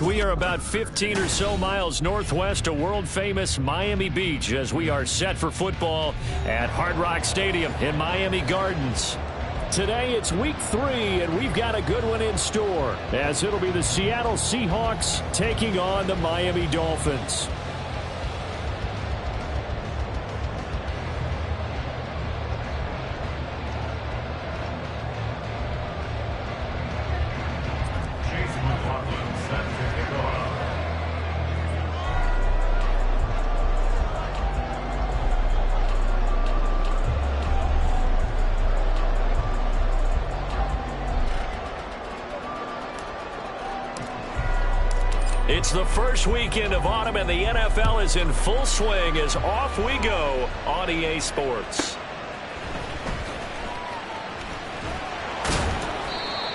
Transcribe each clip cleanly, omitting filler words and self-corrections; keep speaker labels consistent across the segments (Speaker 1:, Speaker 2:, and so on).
Speaker 1: We are about 15 or so miles northwest of world-famous Miami Beach as we are set for football at Hard Rock Stadium in Miami Gardens. Today it's week 3, and we've got a good one in store as it'll be the Seattle Seahawks taking on the Miami Dolphins. It's the first weekend of autumn, and the NFL is in full swing as off we go on EA Sports.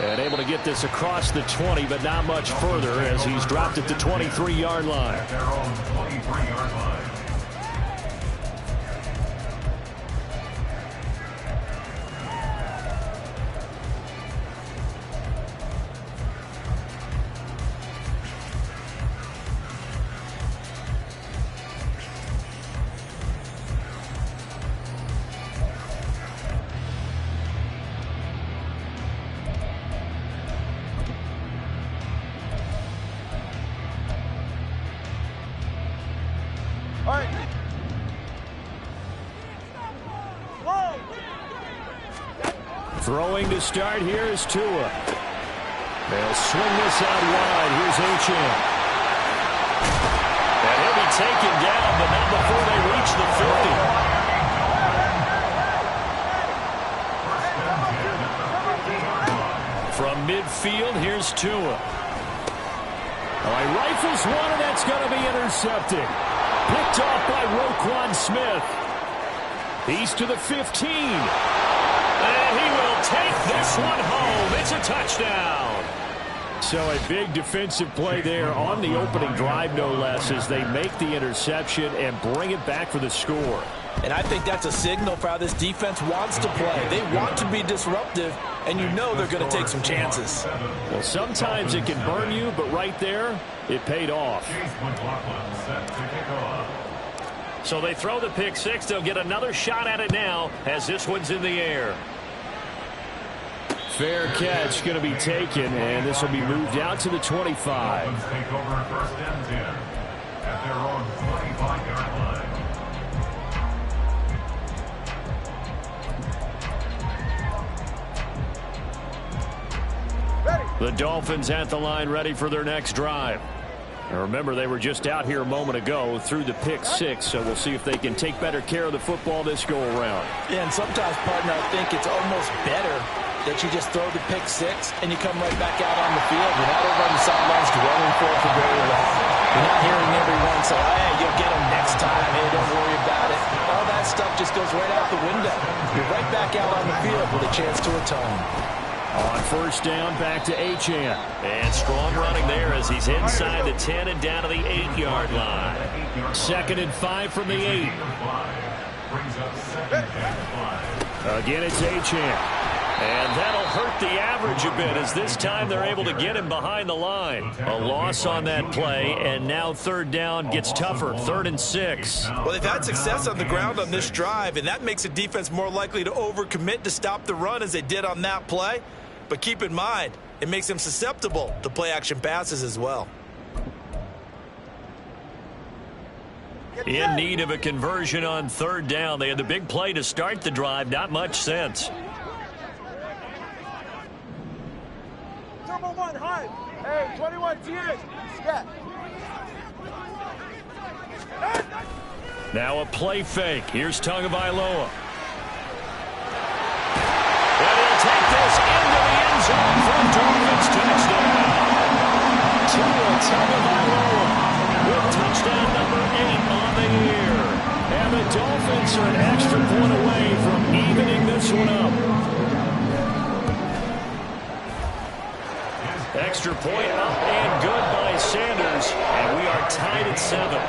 Speaker 1: And able to get this across the 20, but not much further as he's dropped at the 23-yard line.
Speaker 2: At their own 23-yard line.
Speaker 1: Throwing to start here is Tua. They'll swing this out wide. Here's H.N. And he'll be taken down, but not before they reach the 50. From midfield, here's Tua. He rifles one, and that's going to be intercepted. Picked off by Roquan Smith. He's to the 15. And he will take this one home. It's a touchdown. So a big defensive play there on the opening drive, no less, as they make the interception and bring it back for the score.
Speaker 3: And I think that's a signal for how this defense wants to play. They want to be disruptive, and you know they're going to take some chances.
Speaker 1: Well, sometimes it can burn you, but right there, it paid off. So they throw the pick six. They'll get another shot at it now as this one's in the air. Fair catch going to be taken, and this will be moved out to the 25.
Speaker 2: Take over first and 10 at their own 25-yard line.
Speaker 1: The Dolphins at the line, ready for their next drive. And remember, they were just out here a moment ago through the pick six, so we'll see if they can take better care of the football this go-around.
Speaker 3: Yeah, and sometimes, partner, I think it's almost better that you just throw the pick six and you come right back out on the field. You're not over on the sidelines dwelling for it for very long. You're not hearing everyone say, hey, you'll get them next time. Hey, don't worry about it. All that stuff just goes right out the window. You're right back out on the field with a chance to atone.
Speaker 1: On first down, back to H.N. And strong running there as he's inside the 10 and down to the 8-yard line. 2nd and 5 from the 8. Again, it's H.N. And that'll hurt the average a bit as this time they're able to get him behind the line. A loss on that play, and now third down gets tougher. 3rd and 6.
Speaker 3: Well, they've had success on the ground on this drive, and that makes the defense more likely to overcommit to stop the run as they did on that play. But keep in mind, it makes them susceptible to play-action passes as well.
Speaker 1: In need of a conversion on third down. They had the big play to start the drive. Not much sense.
Speaker 4: Turbo 1, high. Hey, 21, TS. Scat.
Speaker 1: Now a play fake. Here's Tagovailoa. And he'll take this into the end zone for a Dolphins touchdown. Tua Tagovailoa with touchdown number 8 on the year. And the Dolphins are an extra point away from evening this one up. Extra point up and good by Sanders. And we are tied at 7.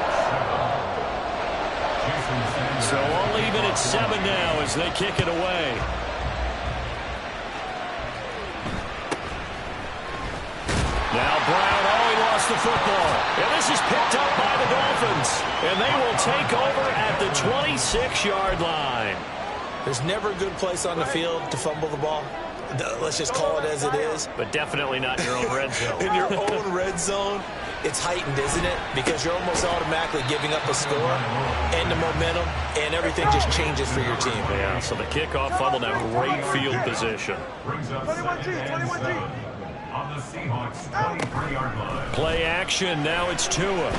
Speaker 1: So all even at 7 now as they kick it away. Now Brown, he lost the football. And this is picked up by the Dolphins. And they will take over at the 26-yard line.
Speaker 3: There's never a good place on the field to fumble the ball. Let's just call it as it is.
Speaker 1: But definitely not in your own red zone.
Speaker 3: In your own red zone, it's heightened, isn't it? Because you're almost automatically giving up a score and the momentum, and everything just changes for your team.
Speaker 1: Yeah, so the kickoff fumble, now great field position.
Speaker 2: 21G. On the Seahawks 23-yard line.
Speaker 1: Play action, now it's Tua.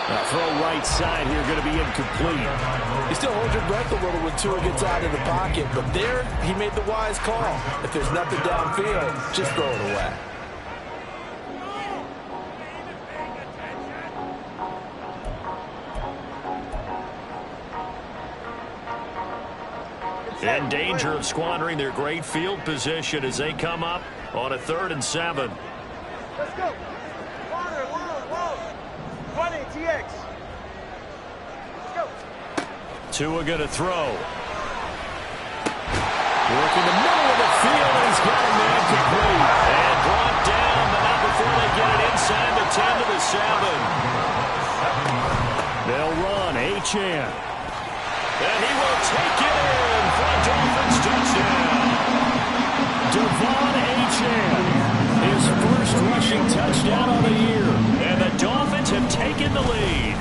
Speaker 1: Now throw right side here, going to be incomplete.
Speaker 3: You still hold your breath a little when Tua gets out of the pocket, but there he made the wise call. If there's nothing downfield, just throw it away.
Speaker 1: In danger of squandering their great field position as they come up on a 3rd and 7.
Speaker 4: Let's go. Whoa. 20, TX. Let's go.
Speaker 1: Tua going to throw. Working the middle of the field, and he's got a man complete. And brought down, but not before they get it inside the 10 to the 7. They'll run, Achane. And he will take it in for a Dolphins touchdown. Devon Achane, his first rushing touchdown of the year. And the Dolphins have taken the lead.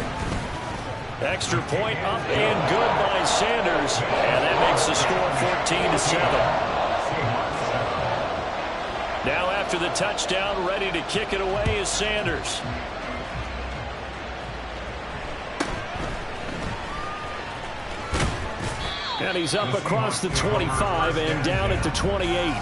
Speaker 1: Extra point up and good by Sanders. And that makes the score 14 to 7. Now after the touchdown, ready to kick it away is Sanders. And he's up across the 25 and down at the 28.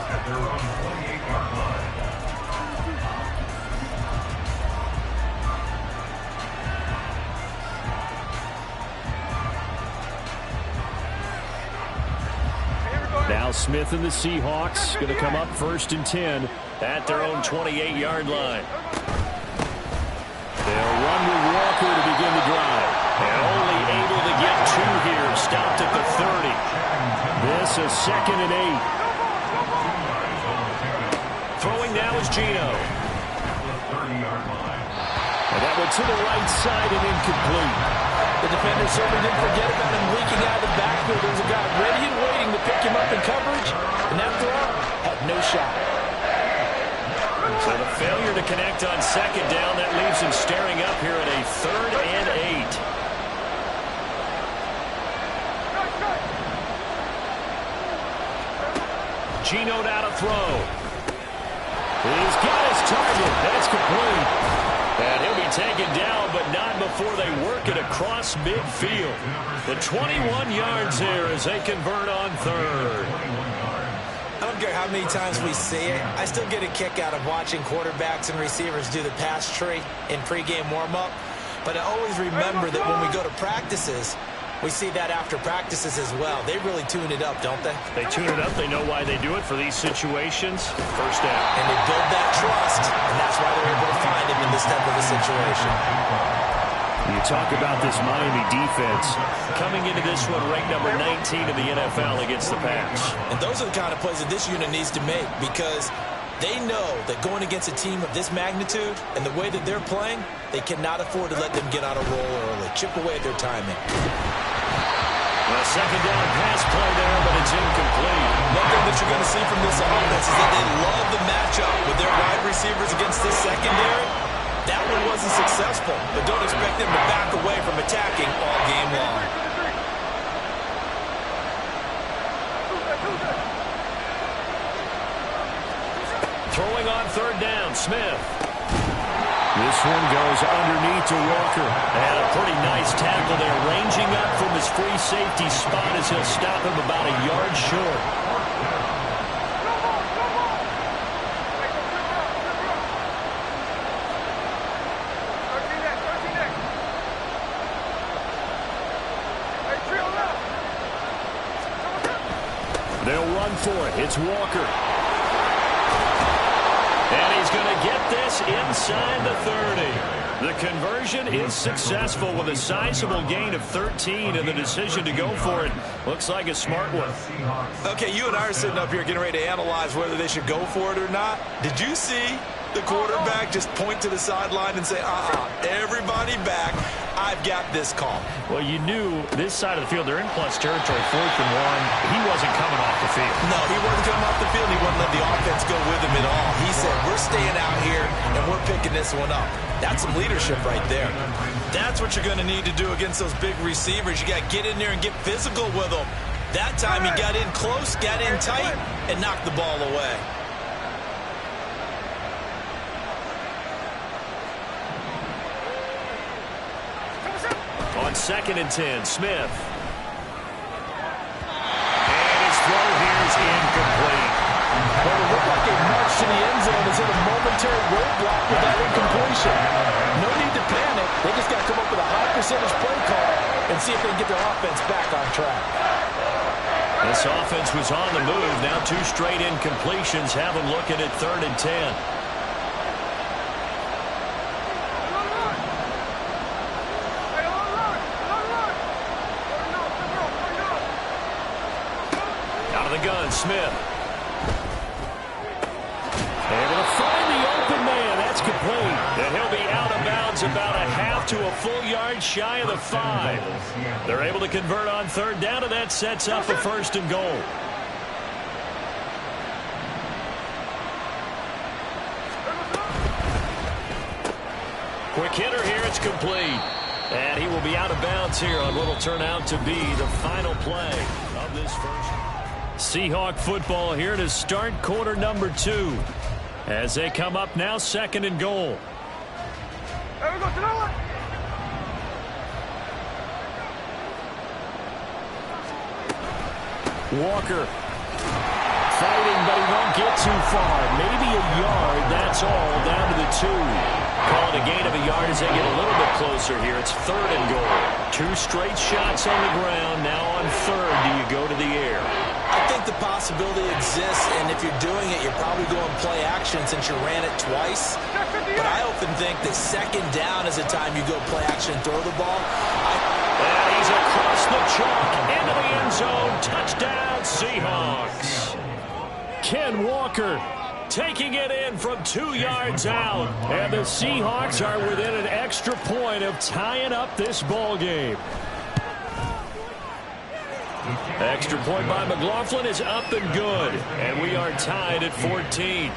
Speaker 1: Now Smith and the Seahawks going to come up 1st and 10 at their own 28-yard line. They'll run with Walker to begin the drive. And only able to get 2 here. Stopped at the 30. This is 2nd and 8. Throwing now is Geno. And that went to the right side and incomplete.
Speaker 3: The defender certainly didn't forget about him leaking out of the backfield. There's a guy ready and waiting to pick him up in coverage. And that throw had no shot.
Speaker 1: So the failure to connect on 2nd down, that leaves him staring up here at a 3rd and 8. Geno now to throw. He's got his target. That's complete. And he'll be taken down, but not before they work it across midfield. The 21 yards here as they convert on 3rd.
Speaker 3: I don't care how many times we see it. I still get a kick out of watching quarterbacks and receivers do the pass tree in pregame warm-up. But I always remember that when we go to practices, we see that after practices as well. They really tune it up, don't they?
Speaker 1: They tune it up. They know why they do it for these situations. 1st down.
Speaker 3: And they build that trust, and that's why they're able to find him in this type of a situation.
Speaker 1: You talk about this Miami defense coming into this one ranked number 19 in the NFL against the pass.
Speaker 3: And those are the kind of plays that this unit needs to make because they know that going against a team of this magnitude and the way that they're playing, they cannot afford to let them get on a roll early. Chip away at their timing.
Speaker 1: A 2nd down pass play there, but it's incomplete.
Speaker 3: One thing that you're going to see from this offense is that they love the matchup with their wide receivers against this secondary. That one wasn't successful, but don't expect them to back away from attacking all game long.
Speaker 1: Throwing on 3rd down, Smith. This one goes underneath to Walker. And a pretty nice tackle there, ranging up from his free safety spot as he'll stop him about a yard short. They'll run for it. It's Walker. And he's going to get this inside the 30. The conversion is successful with a sizable gain of 13, and the decision to go for it looks like a smart one.
Speaker 3: Okay, you and I are sitting up here getting ready to analyze whether they should go for it or not. Did you see the quarterback just point to the sideline and say, everybody back, I've got this call?
Speaker 1: Well, you knew this side of the field, they're in plus territory, 4th and 1. He wasn't coming off the field.
Speaker 3: No, he wasn't coming off the field. He wouldn't let the offense go with him at all. He said, we're staying out here, and we're picking this one up. That's some leadership right there. That's what you're going to need to do against those big receivers. You got to get in there and get physical with them. That time he got in close, got in tight, and knocked the ball away.
Speaker 1: On 2nd and 10, Smith. And his throw here is incomplete.
Speaker 3: Well, it looked like a march to the end zone is in a momentary roadblock with that incompletion. No need to panic. They just got to come up with a high percentage play call and see if they can get their offense back on track.
Speaker 1: This offense was on the move. Now 2 straight incompletions have them looking at 3rd and 10. Out of the gun, Smith. Able to find the open man. That's complete. And he'll be out of bounds about a half to a full yard shy of the 5. They're able to convert on 3rd down, and that sets up a 1st and goal. Quick hitter here. It's complete. And he will be out of bounds here on what will turn out to be the final play of this first. Seahawk football here to start quarter number 2. As they come up now, 2nd and goal.
Speaker 4: There we go,
Speaker 1: Walker fighting, but he won't get too far. Maybe a yard, that's all, down to the 2. Calling a gain of a yard as they get a little bit closer here. It's 3rd and goal. 2 straight shots on the ground. Now on 3rd, do you go to the air?
Speaker 3: I think the possibility exists, and if you're doing it, you're probably going play action since you ran it twice. But I often think that 2nd down is the time you go play action and throw the ball.
Speaker 1: And he's across the chalk into the end zone. Touchdown, Seahawks. Ken Walker taking it in from 2 yards out. And the Seahawks are within an extra point of tying up this ball game. Extra point by McLaughlin is up and good. And we are tied at 14.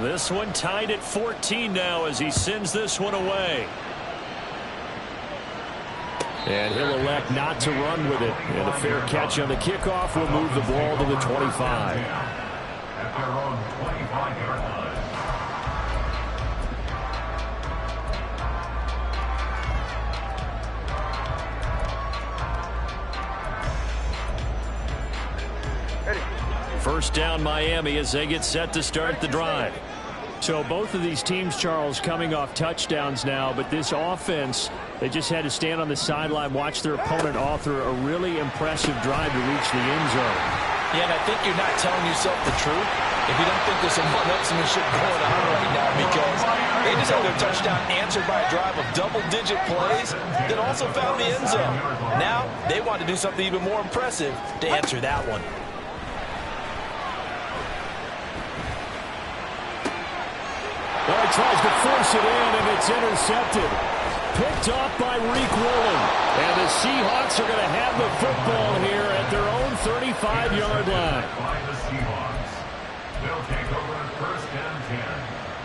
Speaker 1: This one tied at 14 now as he sends this one away. And he'll elect not to run with it. And a fair catch on the kickoff will move the ball to the 25.
Speaker 2: At their own 25-yard line.
Speaker 1: First down, Miami, as they get set to start the drive. So both of these teams, Charles, coming off touchdowns now, but this offense, they just had to stand on the sideline, watch their opponent author a really impressive drive to reach the end zone.
Speaker 3: Yeah, and I think you're not telling yourself the truth if you don't think there's some one-upsmanship going on right now, because they just had their touchdown answered by a drive of double-digit plays that also found the end zone. Now they want to do something even more impressive to answer that one.
Speaker 1: Well, he tries to force it in, and it's intercepted. Picked off by Reek Woolen. And the Seahawks are going to have the football here at their own 35-yard line.
Speaker 2: By the Seahawks. They'll take over at 1st and 10.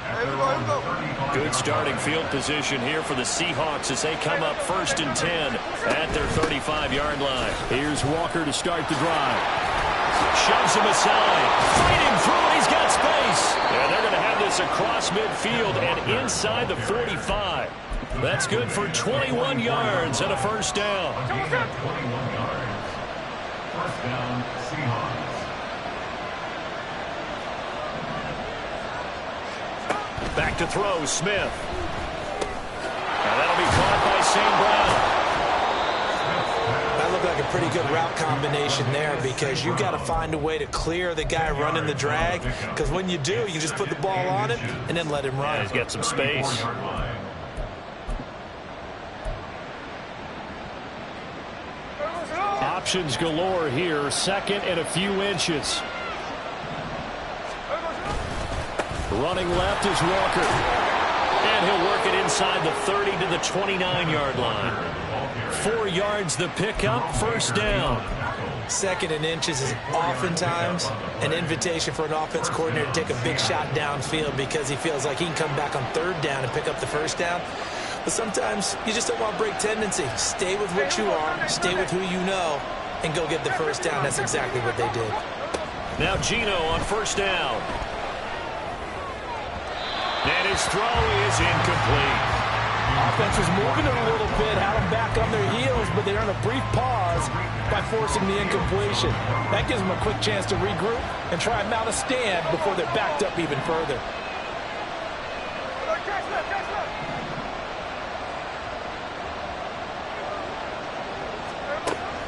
Speaker 2: At their own 35-yard
Speaker 1: Good starting field position here for the Seahawks as they come up 1st and 10 at their 35-yard line. Here's Walker to start the drive. Shoves him aside. Fighting through it. He's got space. And they're going to have this across midfield and inside the 45. That's good for 21 yards and a first down.
Speaker 2: 21 yards. First down, Seahawks.
Speaker 1: Back to throw, Smith. Now that'll be caught by St. Brown.
Speaker 3: That looked like a pretty good route combination there because you've got to find a way to clear the guy running the drag, because when you do, you just put the ball on him and then let him run.
Speaker 1: Yeah, he's got some space. Options galore here. Second and a few inches. Running left is Walker. And he'll work it inside the 30 to the 29-yard line. 4 yards the pickup, first down.
Speaker 3: Second and inches is oftentimes an invitation for an offense coordinator to take a big shot downfield because he feels like he can come back on third down and pick up the first down. But sometimes you just don't want break tendency. Stay with what you are, stay with who you know, and go get the first down. That's exactly what they did.
Speaker 1: Now Gino on first down. And his throw is incomplete.
Speaker 3: Offense was moving it a little bit, had them back on their heels, but they earned a brief pause by forcing the incompletion. That gives them a quick chance to regroup and try and mount a stand before they're backed up even further.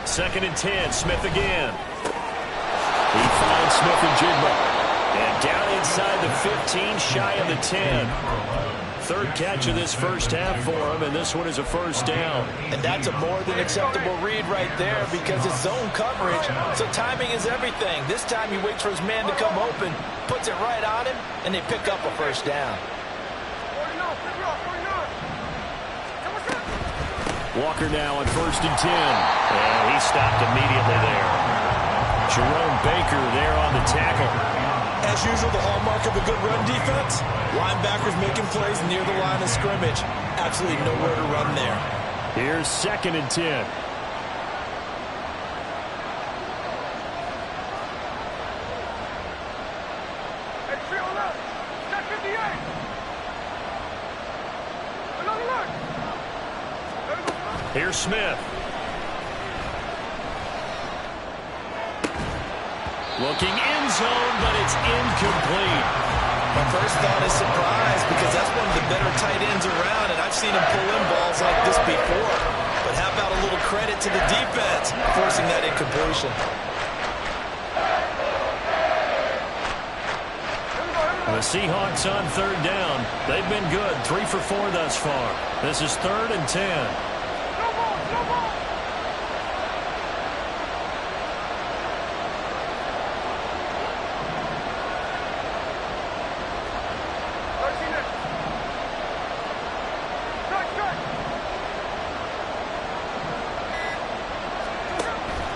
Speaker 1: Second and 10, Smith again. He finds Smith and Jigba. And down inside the 15, shy of the 10. Third catch of this first half for him, and this one is a first down.
Speaker 3: And that's a more than acceptable read right there because it's zone coverage, so timing is everything. This time he waits for his man to come open, puts it right on him, and they pick up a first down.
Speaker 1: Walker now on first and 10. And he stopped immediately there. Jerome Baker there on the tackle.
Speaker 3: As usual, the hallmark of a good run defense, linebackers making plays near the line of scrimmage. Absolutely nowhere to run there.
Speaker 1: Here's second and 10. Here's Smith. Looking end zone, but it's incomplete.
Speaker 3: My first thought is surprise because that's one of the better tight ends around, and I've seen him pull in balls like this before. But how about a little credit to the defense forcing that incompletion?
Speaker 1: The Seahawks on third down. They've been good, 3 for 4 thus far. This is third and 10.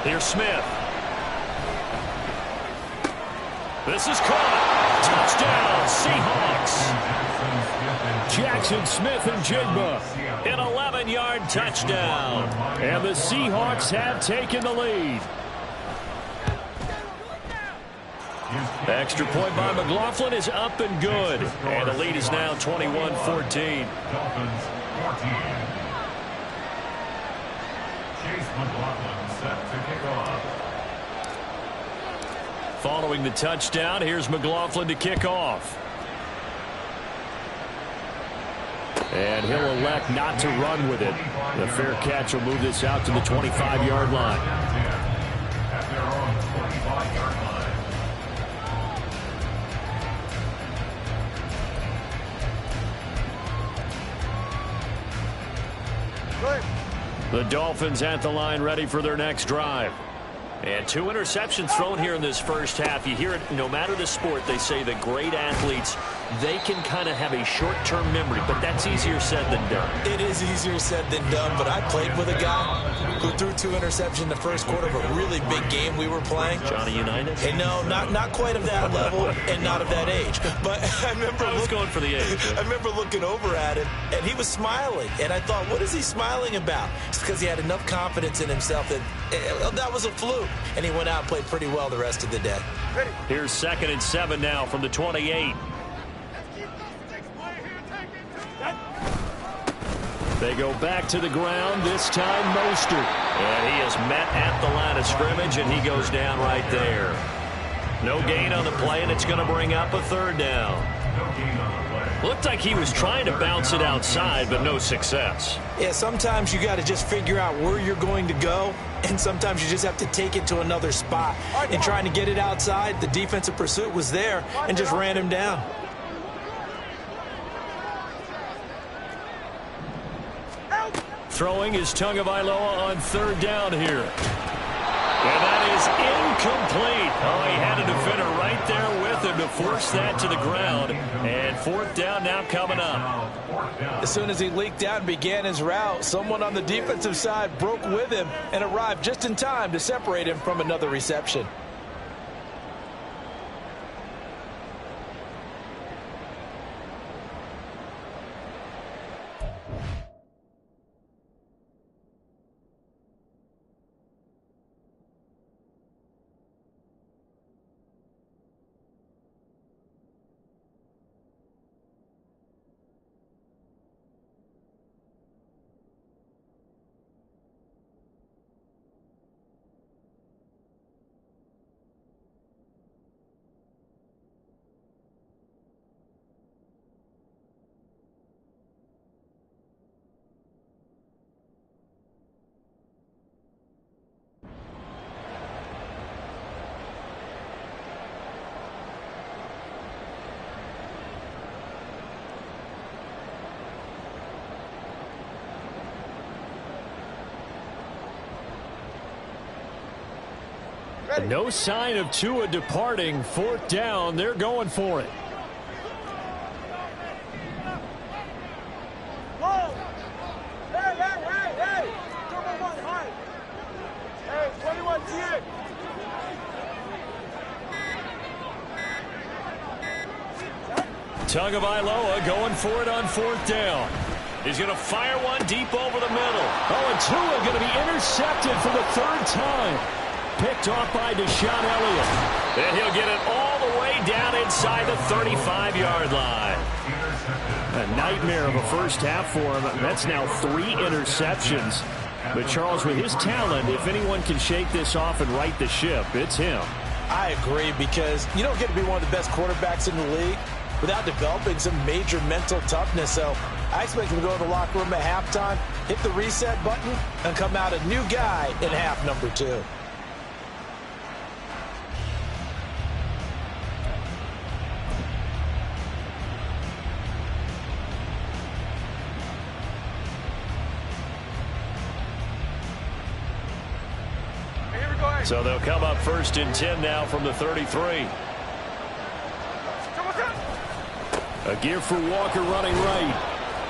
Speaker 1: Here's Smith. This is caught. Touchdown, Seahawks. Jackson Smith and Jigba. An 11-yard touchdown. And the Seahawks have taken the lead. Extra point by McLaughlin is up and good. And the lead is now 21-14. Following the touchdown, here's McLaughlin to kick off. And he'll elect not to run with it. The fair catch will move this out to the 25-yard line. The Dolphins at the line ready for their next drive. And 2 interceptions thrown here in this first half. You hear it no matter the sport. They say that great athletes, they can kind of have a short-term memory, but that's easier said than done.
Speaker 3: It is easier said than done, but I played with a guy who threw 2 interceptions in the first quarter of a really big game we were playing.
Speaker 1: Johnny Unitas?
Speaker 3: Hey, no, not quite of that level and not of that age. But I was
Speaker 1: going for the age.
Speaker 3: I remember looking over at him, and he was smiling. And I thought, what is he smiling about? It's because he had enough confidence in himself that that was a fluke. And he went out and played pretty well the rest of the day.
Speaker 1: Here's second and 7 now from the 28. They go back to the ground, this time Mostert. And he is met at the line of scrimmage, and he goes down right there. No gain on the play, and it's going to bring up a third down. Looked looked like he was trying to bounce it outside, but no success.
Speaker 3: Yeah, sometimes you got to just figure out where you're going to go, and sometimes you just have to take it to another spot. And trying to get it outside, the defensive pursuit was there and just ran him down.
Speaker 1: Throwing is Tagovailoa on third down here. And that is incomplete. Oh, he had a defender right there with him to force that to the ground. And fourth down now coming up.
Speaker 3: As soon as he leaked out and began his route, someone on the defensive side broke with him and arrived just in time to separate him from another reception.
Speaker 1: No sign of Tua departing. Fourth down. They're going for it.
Speaker 4: Whoa! Hey! Number 1, high. Hey, 21, T.
Speaker 1: Tagovailoa going for it on fourth down. He's going to fire one deep over the middle. Oh, and Tua going to be intercepted for the third time. Picked off by Deshaun Elliott. And he'll get it all the way down inside the 35-yard line. A nightmare of a first half for him. That's now 3 interceptions. But, Charles, with his talent, if anyone can shake this off and right the ship, it's him.
Speaker 3: I agree, because you don't get to be one of the best quarterbacks in the league without developing some major mental toughness. So I expect him to go to the locker room at halftime, hit the reset button, and come out a new guy in half number 2.
Speaker 1: So they'll come up first and 10 now from the 33. A give for Walker running right.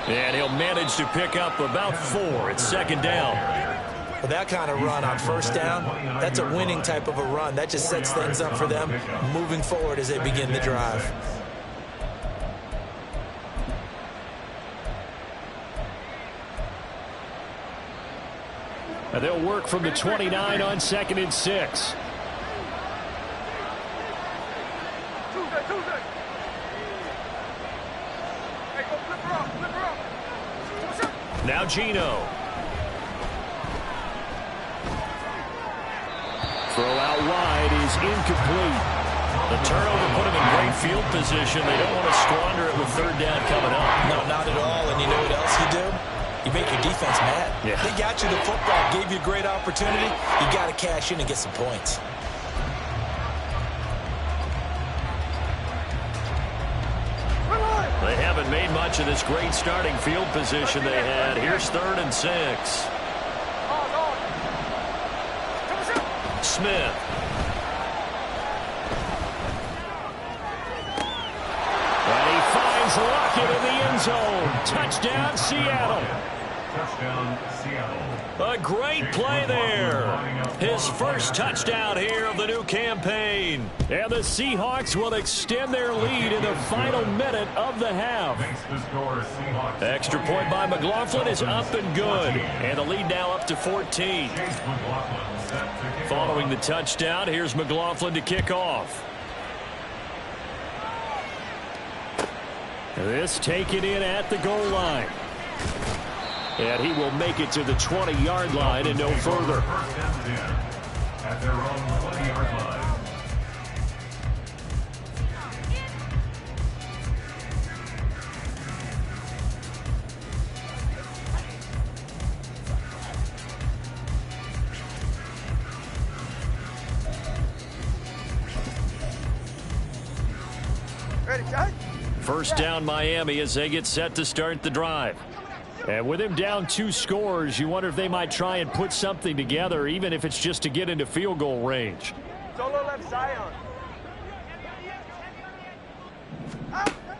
Speaker 1: And he'll manage to pick up about 4. It's second down.
Speaker 3: With that kind of run on first down, that's a winning type of a run. That just sets things up for them moving forward as they begin the drive.
Speaker 1: And they'll work from the 29 on second and 6. Now Geno. Throw out wide is incomplete. The turnover put him in great field position. They don't want to squander it with third down coming up.
Speaker 3: No, not at all. And you know what else you do? You make your defense mad.
Speaker 1: Yeah.
Speaker 3: They got you the football, gave you a great opportunity. You got to cash in and get some points.
Speaker 1: They haven't made much of this great starting field position they had. Here's third and 6. Smith. And he finds Lockett in the end zone. Touchdown, Seattle.
Speaker 2: Touchdown, Seattle.
Speaker 1: A great play there. His first touchdown here of the new campaign. And the Seahawks will extend their lead in the final minute of the half.
Speaker 2: Makes the score Seahawks.
Speaker 1: Extra point by McLaughlin is up and good. And the lead now up to 14.
Speaker 2: Chase McLaughlin set to kick
Speaker 1: Following the
Speaker 2: off.
Speaker 1: touchdown, here's McLaughlin to kick off. This taken in at the goal line. And he will make it to the 20-yard line and no further.
Speaker 2: First and 10 at their own 20-yard line.
Speaker 4: Ready, set.
Speaker 1: First down Miami as they get set to start the drive. And with him down 2 scores, you wonder if they might try and put something together, even if it's just to get into field goal range.
Speaker 4: Solo left side on.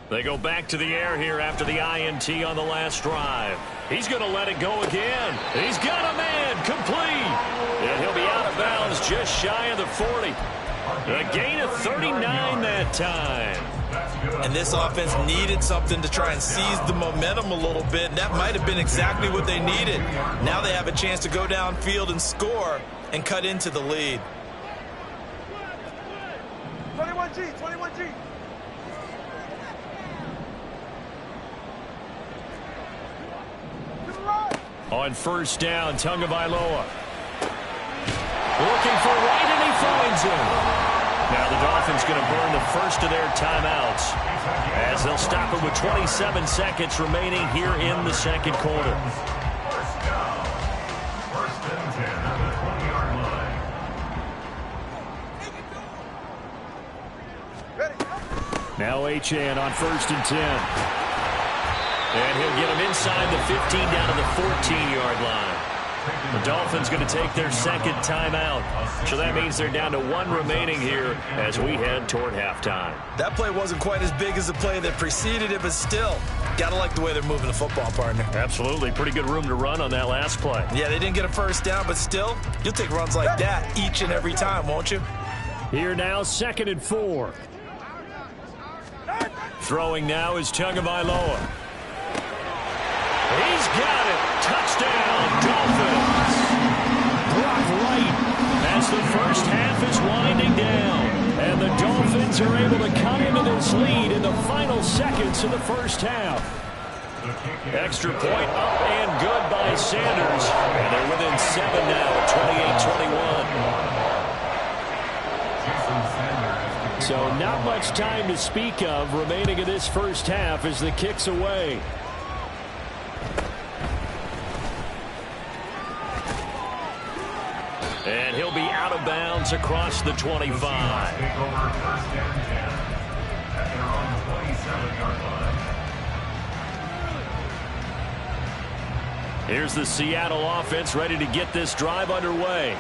Speaker 1: They go back to the air here after the INT on the last drive. He's going to let it go again. He's got a man complete. And he'll be out of bounds just shy of the 40. A gain of 39 that time.
Speaker 3: And this offense needed something to try and seize the momentum a little bit. And that might have been exactly what they needed. Now they have a chance to go downfield and score and cut into the lead.
Speaker 4: 21G, 21G.
Speaker 1: On first down, Tagovailoa. Looking for White, and he finds him. Now the Dolphins going to burn the first of their timeouts as they'll stop it with 27 seconds remaining here in the second quarter.
Speaker 2: First down. First and 10 at the 20-yard line.
Speaker 4: Ready.
Speaker 1: Now Achane on first and 10. And he'll get him inside the 15 down to the 14-yard line. The Dolphins going to take their second timeout. So that means they're down to 1 remaining here as we head toward halftime.
Speaker 3: That play wasn't quite as big as the play that preceded it, but still, got to like the way they're moving the football, partner.
Speaker 1: Absolutely. Pretty good room to run on that last play.
Speaker 3: Yeah, they didn't get a first down, but still, you'll take runs like that each and every time, won't you?
Speaker 1: Here now, 2nd and 4. Throwing now is Tagovailoa. He's got it. Touchdown, Dolphins. Brock Wright as the first half is winding down. And the Dolphins are able to come into this lead in the final seconds of the first half. Extra point up and good by Sanders. And they're within 7 now at 28-21. So not much time to speak of remaining in this first half as the kick's away. And he'll be out of bounds across the 25.
Speaker 2: Take over first and 10 at their own 27-yard line.
Speaker 1: Here's the Seattle offense ready to get this drive underway.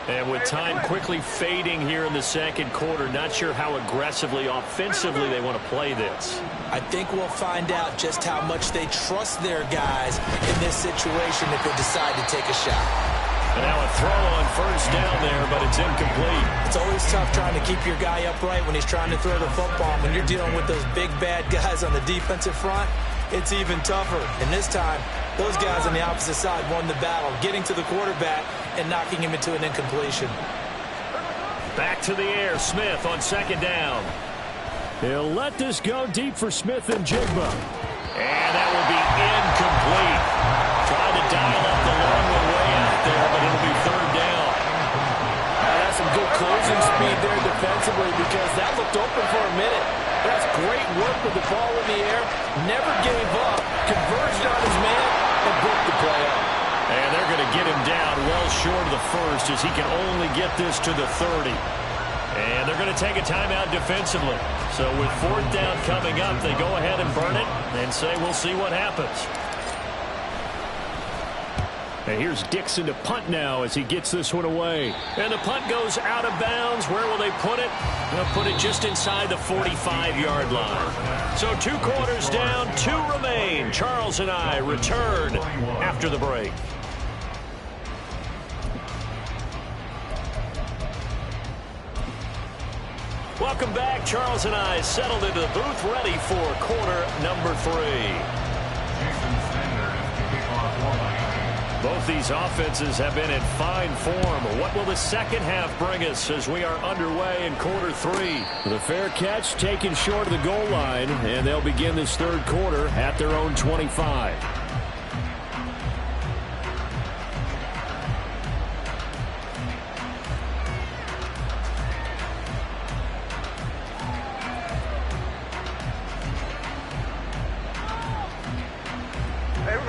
Speaker 1: And with time quickly fading here in the second quarter, not sure how aggressively, offensively they want to play this.
Speaker 3: I think we'll find out just how much they trust their guys in this situation if they decide to take a shot.
Speaker 1: And now a throw on first down there, but it's incomplete.
Speaker 3: It's always tough trying to keep your guy upright when he's trying to throw the football. When you're dealing with those big, bad guys on the defensive front, it's even tougher. And this time, those guys on the opposite side won the battle, getting to the quarterback and knocking him into an incompletion.
Speaker 1: Back to the air, Smith on second down. He'll let this go deep for Smith and Jigba. And that will be incomplete. Tried to dial up the long one way out there, but it'll be third down.
Speaker 3: That's some good closing speed there defensively because that looked open for a minute. That's great work with the ball in the air. Never gave up. Converged on his man and broke the play up.
Speaker 1: And they're going to get him down well short of the first as he can only get this to the 30. And they're going to take a timeout defensively. So with fourth down coming up, they go ahead and burn it and say we'll see what happens. And here's Dixon to punt now as he gets this one away. And the punt goes out of bounds. Where will they put it? They'll put it just inside the 45-yard line. So 2 quarters down, 2 remain. Charles and I return after the break. Welcome back. Charles and I settled into the booth ready for quarter number 3. Both these offenses have been in fine form. What will the second half bring us as we are underway in quarter 3? The fair catch taken short of the goal line, and they'll begin this third quarter at their own 25.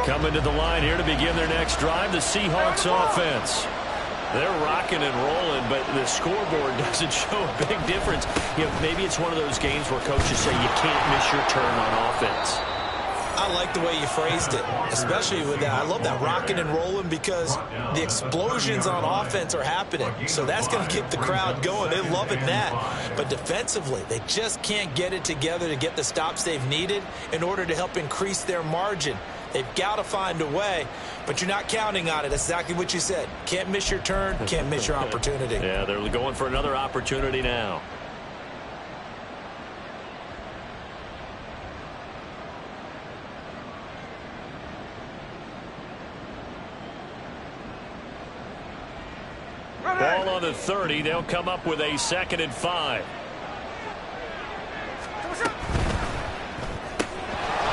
Speaker 1: Coming to the line here to begin their next drive, the Seahawks offense. They're rocking and rolling, but the scoreboard doesn't show a big difference. You know, maybe it's one of those games where coaches say you can't miss your turn on offense.
Speaker 3: I like the way you phrased it, especially with that. I love that rocking and rolling because the explosions on offense are happening. So that's going to get the crowd going. They're loving that. But defensively, they just can't get it together to get the stops they've needed in order to help increase their margin. They've got to find a way, but you're not counting on it. That's exactly what you said. Can't miss your turn, can't miss your opportunity.
Speaker 1: Yeah, they're going for another opportunity now. Ball on the 30. They'll come up with a 2nd and 5.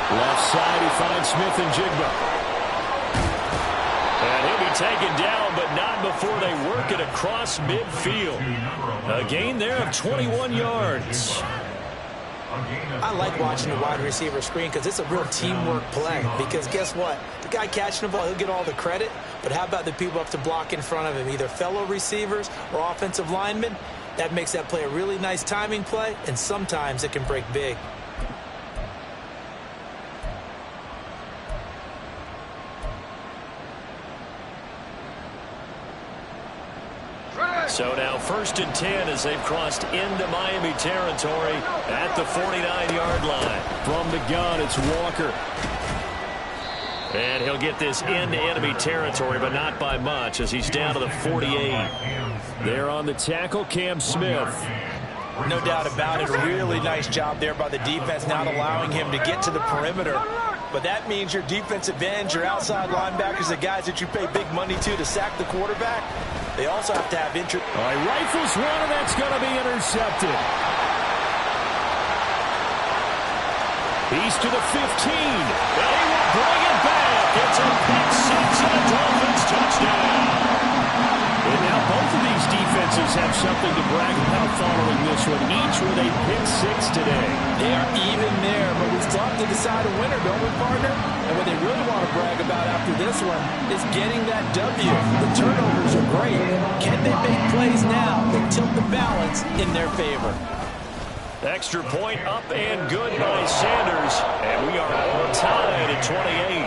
Speaker 1: Left side, he finds Smith and Jigba. And he'll be taken down, but not before they work it across midfield. A gain there of 21 yards.
Speaker 3: I like watching the wide receiver screen because it's a real teamwork play. Because guess what? The guy catching the ball, he'll get all the credit. But how about the people up to block in front of him, either fellow receivers or offensive linemen? That makes that play a really nice timing play, and sometimes it can break big.
Speaker 1: So now 1st and 10 as they've crossed into Miami territory at the 49-yard line. From the gun, it's Walker. And he'll get this into enemy territory, but not by much as he's down to the 48. There on the tackle, Cam Smith.
Speaker 3: No doubt about it. A really nice job there by the defense, not allowing him to get to the perimeter. But that means your defensive ends, your outside linebackers, the guys that you pay big money to sack the quarterback, they also have to have interest.
Speaker 1: All right, rifles one, and that's going to be intercepted. He's to the 15. And he will bring it back. It's a pick six and a Dolphins touchdown. And now both of these defenses have something to brag about following this one, each with a pick six today.
Speaker 3: They are even there, but we still have to decide a winner, don't we, partner? And what they really want to brag about after this one is getting that W. The turnovers are great. Can they make plays now that tilt the balance in their favor?
Speaker 1: Extra point up and good by Sanders. And we are all tied at 28.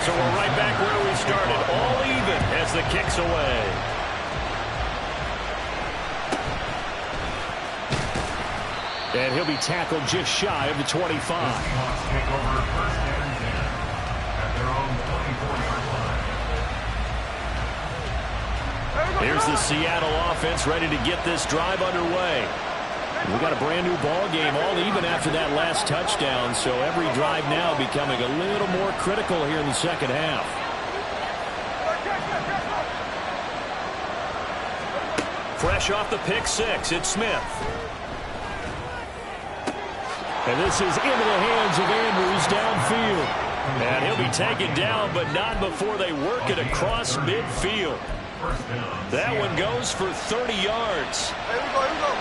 Speaker 1: So we're right back where we started, all even as the kick's away. And he'll be tackled just shy of the 25.
Speaker 2: Seahawks take over 1st and 10 at their own 24-yard line.
Speaker 1: Here's the Seattle offense ready to get this drive underway. We got a brand new ball game, all even after that last touchdown, so every drive now becoming a little more critical here in the second half. Fresh off the pick six, it's Smith. And this is into the hands of Andrews downfield. And he'll be taken down, but not before they work it across midfield. That one goes for 30 yards.
Speaker 4: Here we go.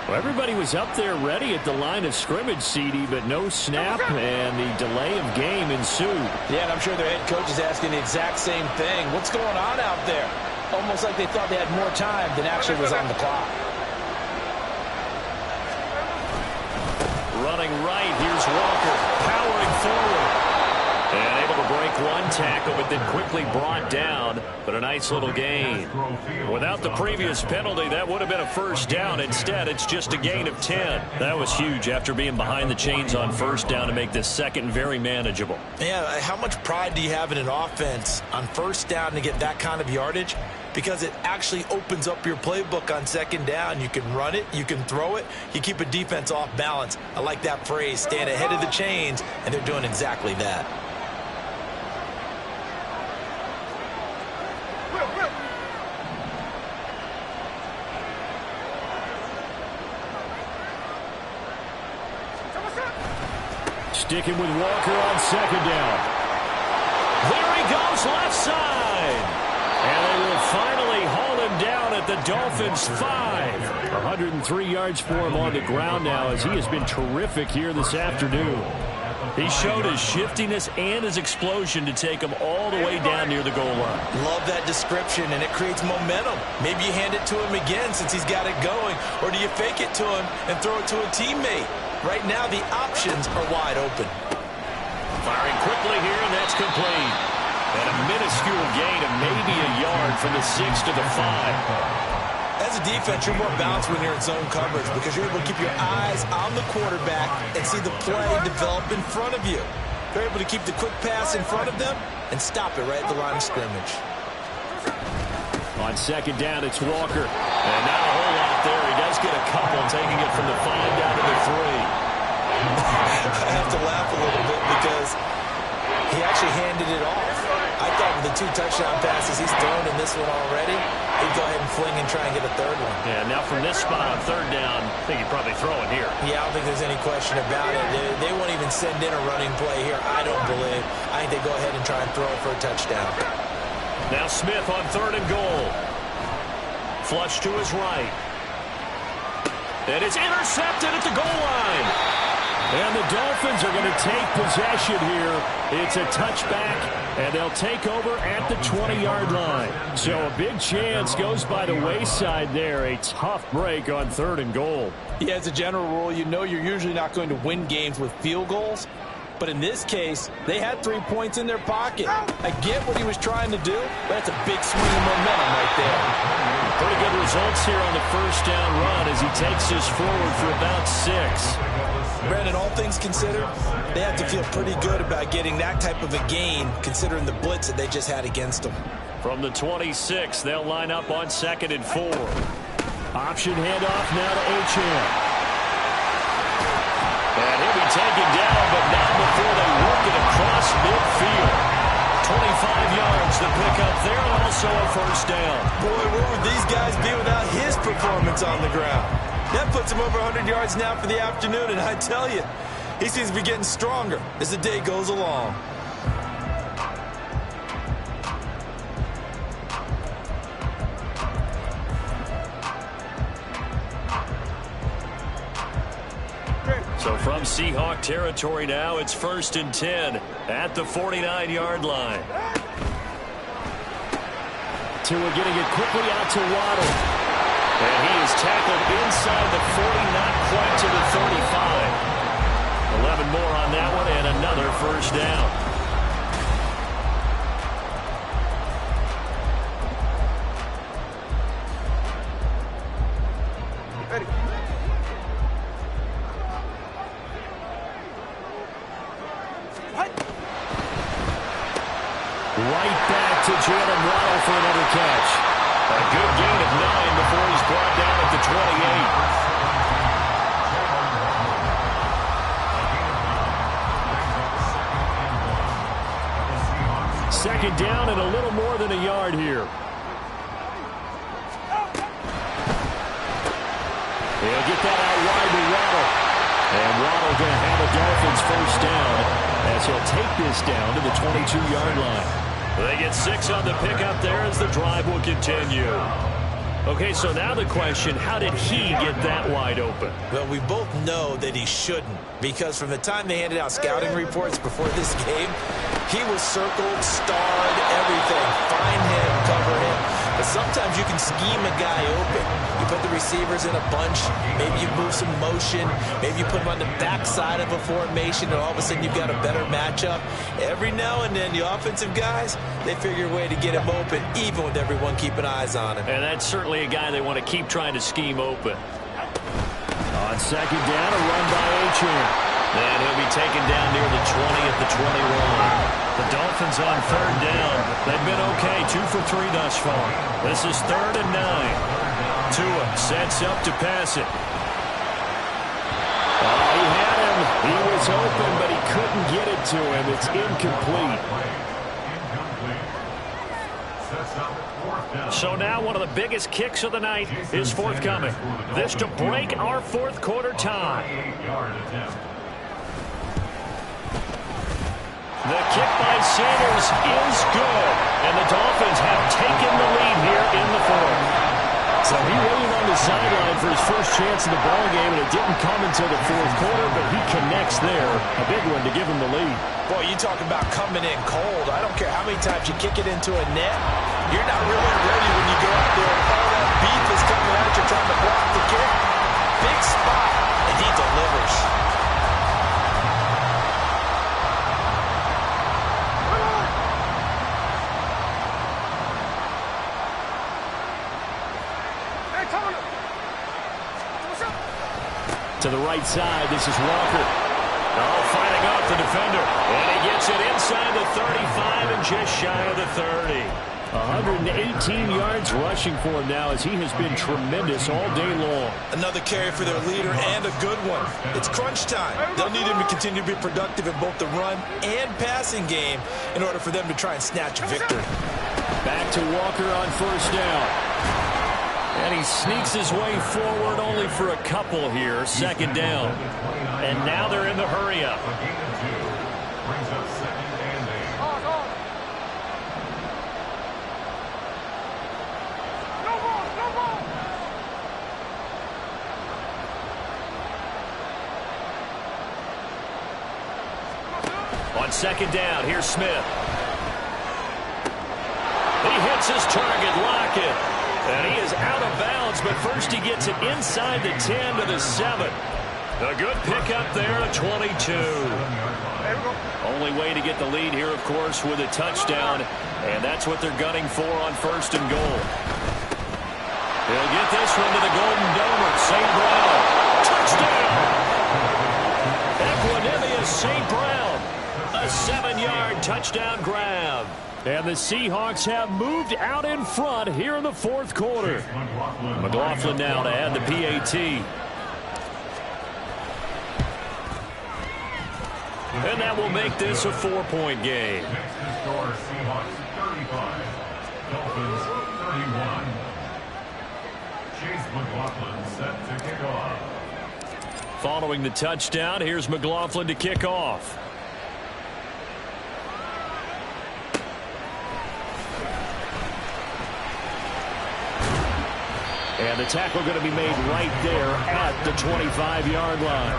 Speaker 1: Well, everybody was up there ready at the line of scrimmage, CD, but no snap, and the delay of game ensued.
Speaker 3: Yeah, and I'm sure their head coach is asking the exact same thing. What's going on out there? Almost like they thought they had more time than actually was on the clock.
Speaker 1: Running right, here's Walker, powering forward. And able to break one tackle, but then quickly brought down. But a nice little gain. Without the previous penalty, that would have been a first down. Instead, it's just a gain of 10. That was huge after being behind the chains on first down to make this second very manageable.
Speaker 3: Yeah, how much pride do you have in an offense on first down to get that kind of yardage? Because it actually opens up your playbook on second down. You can run it, you can throw it, you keep a defense off balance. I like that phrase, stand ahead of the chains, and they're doing exactly that.
Speaker 1: Sticking with Walker on second down. There he goes, left side. And they will finally haul him down at the Dolphins' 5. 103 yards for him on the ground now as he has been terrific here this afternoon. He showed his shiftiness and his explosion to take him all the way down near the goal line.
Speaker 3: Love that description, and it creates momentum. Maybe you hand it to him again since he's got it going, or do you fake it to him and throw it to a teammate? Right now, the options are wide open.
Speaker 1: Firing quickly here, and that's complete. And a minuscule gain of maybe a yard from the 6 to the 5.
Speaker 3: As a defense, you're more balanced when you're in zone coverage because you're able to keep your eyes on the quarterback and see the play develop in front of you. You're able to keep the quick pass in front of them and stop it right at the line of scrimmage.
Speaker 1: On second down, it's Walker. And not a whole lot there. He does get a couple, taking it from the 5 down to the 3.
Speaker 3: I have to laugh a little bit because he actually handed it off. I thought with the 2 touchdown passes he's thrown in this one already, he'd go ahead and fling and try and get a third one.
Speaker 1: Yeah, now from this spot on third down, I think he'd probably throw it here.
Speaker 3: Yeah, I don't think there's any question about it. They won't even send in a running play here, I don't believe. I think they go ahead and try and throw it for a touchdown.
Speaker 1: Now Smith on 3rd and goal. Flush to his right. And it's intercepted at the goal line. And the Dolphins are going to take possession here. It's a touchback, and they'll take over at the 20-yard line. So a big chance goes by the wayside there. A tough break on 3rd and goal.
Speaker 3: Yeah, as a general rule, you know you're usually not going to win games with field goals. But in this case, they had 3 points in their pocket. I get what he was trying to do, but that's a big swing of momentum right there.
Speaker 1: Pretty good results here on the first down run as he takes us forward for about 6.
Speaker 3: Brandon, all things considered, they have to feel pretty good about getting that type of a gain considering the blitz that they just had against them.
Speaker 1: From the 26, they'll line up on 2nd and 4. Option handoff now to Achane. And he'll be taken down, but not before they work it across midfield. 25 yards to pick up there, and also a first down.
Speaker 3: Boy, where would these guys be without his performance on the ground? That puts him over 100 yards now for the afternoon, and I tell you, he seems to be getting stronger as the day goes along.
Speaker 1: So from Seahawk territory now, it's 1st and 10 at the 49-yard line. Tua getting it quickly out to Waddle. And he is tackled inside the 40, not quite to the 35. 11 more on that one, and another first down. Right back to Jalen Waddle for another catch. A good gain of 9 before he's brought down at the 28. Second down and a little more than a yard here. He'll get that out wide to Waddle. And Waddle going to have a Dolphins first down as he'll take this down to the 22-yard line. They get 6 on the pickup there as the drive will continue. Okay, so now the question, how did he get that wide open?
Speaker 3: Well, we both know that he shouldn't, because from the time they handed out scouting reports before this game, he was circled, starred, everything. Find him, cover him. But sometimes you can scheme a guy open. You put the receivers in a bunch. Maybe you move some motion. Maybe you put him on the backside of a formation, and all of a sudden you've got a better matchup. Every now and then, the offensive guys, they figure a way to get him open, even with everyone keeping eyes on him.
Speaker 1: And that's certainly a guy they want to keep trying to scheme open. On second down, a run by Achane. And he'll be taken down near the 20 at the 21. The Dolphins on 3rd down. They've been okay, 2 for 3 thus far. This is 3rd and 9. Tua sets up to pass it. Oh, he had him. He was open, but he couldn't get it to him. It's incomplete. So now one of the biggest kicks of the night is forthcoming. This to break our 4th quarter tie. The kick by Sanders is good, and the Dolphins have taken the lead here in the fourth. So he waited on the sideline for his first chance in the ballgame, and it didn't come until the fourth quarter, but he connects there. A big one to give him the lead.
Speaker 3: Boy, you talk about coming in cold. I don't care how many times you kick it into a net. You're not really ready when you go out there and all that beef is coming at you trying to block the kick. Big spot, and he delivers.
Speaker 1: To the right side, this is Walker. Oh, fighting off the defender. And he gets it inside the 35 and just shy of the 30. 118 yards rushing for him now as he has been tremendous all day long.
Speaker 3: Another carry for their leader and a good one. It's crunch time. They'll need him to continue to be productive in both the run and passing game in order for them to try and snatch a victory.
Speaker 1: Back to Walker on first down. And he sneaks his way forward only for a couple here. Second down. And now they're in the hurry-up.
Speaker 2: Brings up second and 8.
Speaker 1: On second down, here's Smith. He hits his target, Lockett. And he is out of bounds, but first he gets it inside the 10 to the 7. A good pickup there at 22. Only way to get the lead here, of course, with a touchdown, and that's what they're gunning for on first and goal. He'll get this one to the Golden Domer, St. Brown. Touchdown! Equanimous St. Brown. A 7-yard touchdown grab. And the Seahawks have moved out in front here in the fourth quarter. McLaughlin now to add the PAT. And that will make this a 4-point game.
Speaker 2: Next to score, Seahawks 35, Dolphins 31. Chase McLaughlin set to kick off.
Speaker 1: Following the touchdown, here's McLaughlin to kick off. And the tackle going to be made right there at the 25-yard line.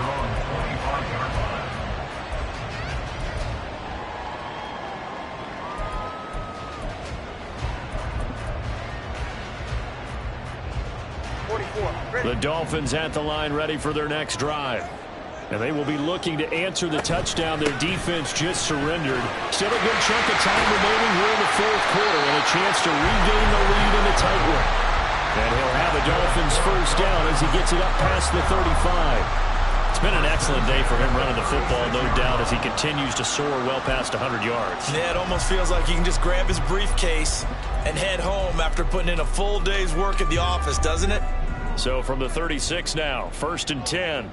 Speaker 1: The Dolphins at the line ready for their next drive. And they will be looking to answer the touchdown their defense just surrendered. Still a good chunk of time remaining here in the fourth quarter and a chance to regain the lead in the tight one. And he'll have the Dolphins first down as he gets it up past the 35. It's been an excellent day for him running the football, no doubt, as he continues to soar well past 100 yards.
Speaker 3: Yeah, it almost feels like he can just grab his briefcase and head home after putting in a full day's work at the office, doesn't it?
Speaker 1: So from the 36 now, first and 10.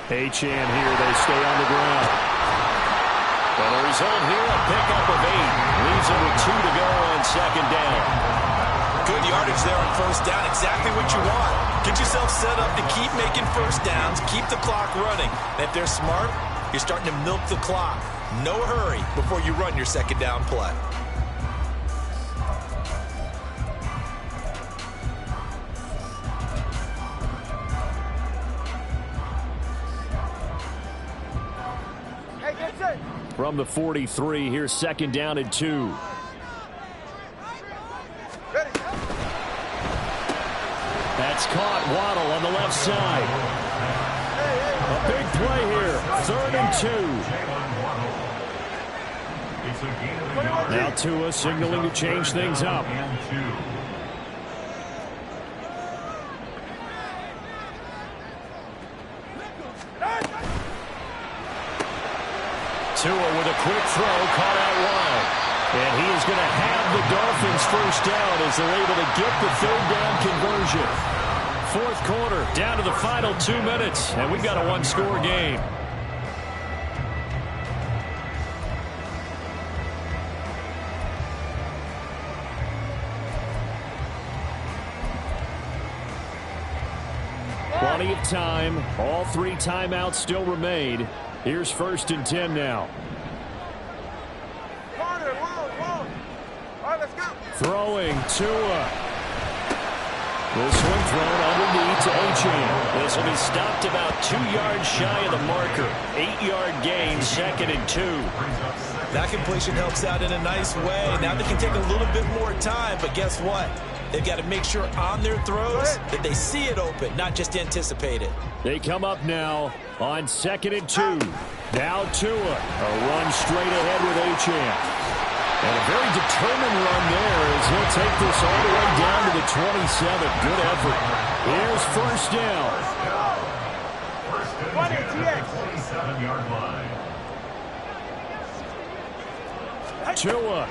Speaker 1: H.N. here, they stay on the ground. And the result here, a pickup of 8. Leaves it with 2 to go on second down.
Speaker 3: Good yardage there on first down, exactly what you want. Get yourself set up to keep making first downs, keep the clock running. And if they're smart, you're starting to milk the clock. No hurry before you run your second down play.
Speaker 1: From the 43, here's second down and 2. That's caught. Waddle on the left side. A big play here. Third and 2. Now Tua signaling to change things up. Tua with a quick throw, caught out wide. And he is going to have the Dolphins first down as they're able to get the third down conversion. Fourth quarter, down to the final 2 minutes, and we've got a one-score game. Plenty of time. All 3 timeouts still remain. Here's 1st and 10 now.
Speaker 4: Corner, long. All right, let's go.
Speaker 1: Throwing Tua. This one thrown underneath to Achane. This will be stopped about 2 yards shy of the marker. 8-yard gain, 2nd and 2.
Speaker 3: That completion helps out in a nice way. Now they can take a little bit more time, but guess what? They've got to make sure on their throws that they see it open, not just anticipate it.
Speaker 1: They come up now on 2nd and 2. Now Tua. A run straight ahead with Achane. And a very determined run there as he'll take this all the way down to the 27. Good effort. Here's 1st down.
Speaker 2: 27-yard line.
Speaker 1: Tua.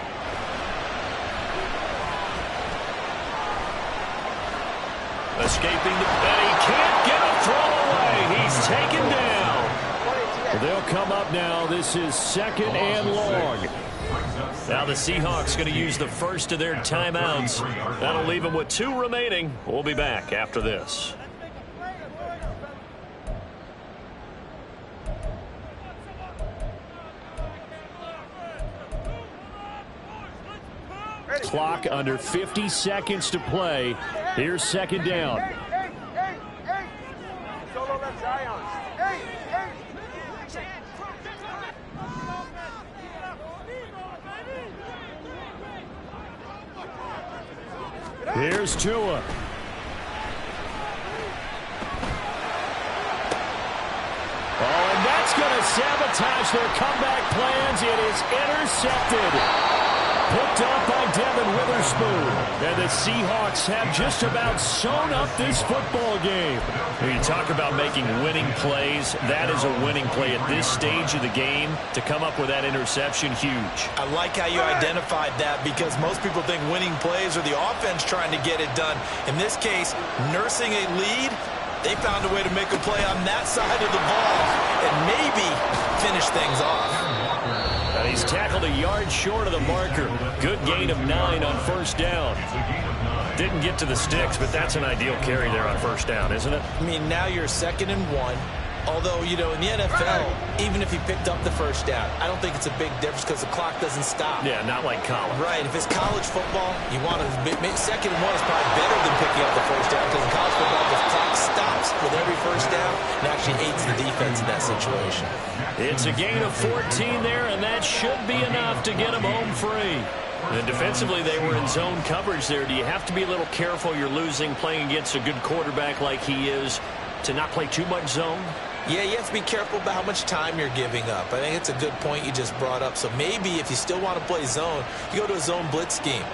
Speaker 1: Escaping and he can't get a throw away. He's taken down. Well, they'll come up now. This is 2nd and long. Now the Seahawks going to use the first of their timeouts. That'll leave them with 2 remaining. We'll be back after this. Clock under 50 seconds to play. Here's 2nd down.
Speaker 4: Solo left Zion.
Speaker 1: Here's Tua. Oh, and that's going to sabotage their comeback plans. It is intercepted. Picked up by Devin Witherspoon. And the Seahawks have just about sewn up this football game. When you talk about making winning plays, that is a winning play at this stage of the game. To come up with that interception, huge.
Speaker 3: I like how you identified that because most people think winning plays are the offense trying to get it done. In this case, nursing a lead, they found a way to make a play on that side of the ball and maybe finish things off.
Speaker 1: And he's tackled a yard short of the marker. Good gain of 9 on 1st down. Didn't get to the sticks, but that's an ideal carry there on 1st down, isn't it?
Speaker 3: I mean, now you're 2nd and 1. Although, you know, in the NFL, even if he picked up the 1st down, I don't think it's a big difference because the clock doesn't stop.
Speaker 1: Yeah, not like college.
Speaker 3: Right. If it's college football, you want to 2nd and 1 is probably better than picking up the 1st down because in college football, the clock stops with every 1st down and actually aids the defense in that situation.
Speaker 1: It's a gain of 14 there, and that should be enough to get them home free. And defensively, they were in zone coverage there. Do you have to be a little careful? You're losing playing against a good quarterback like he is to not play too much zone?
Speaker 3: Yeah, you have to be careful about how much time you're giving up. I think it's a good point you just brought up. So maybe if you still want to play zone, you go to a zone blitz scheme.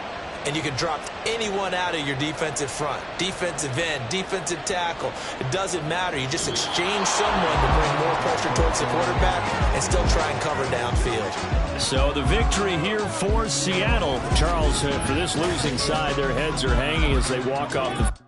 Speaker 3: And you can drop anyone out of your defensive front. Defensive end, defensive tackle. It doesn't matter. You just exchange someone to bring more pressure towards the quarterback and still try and cover downfield.
Speaker 1: So the victory here for Seattle. Charles, for this losing side, their heads are hanging as they walk off the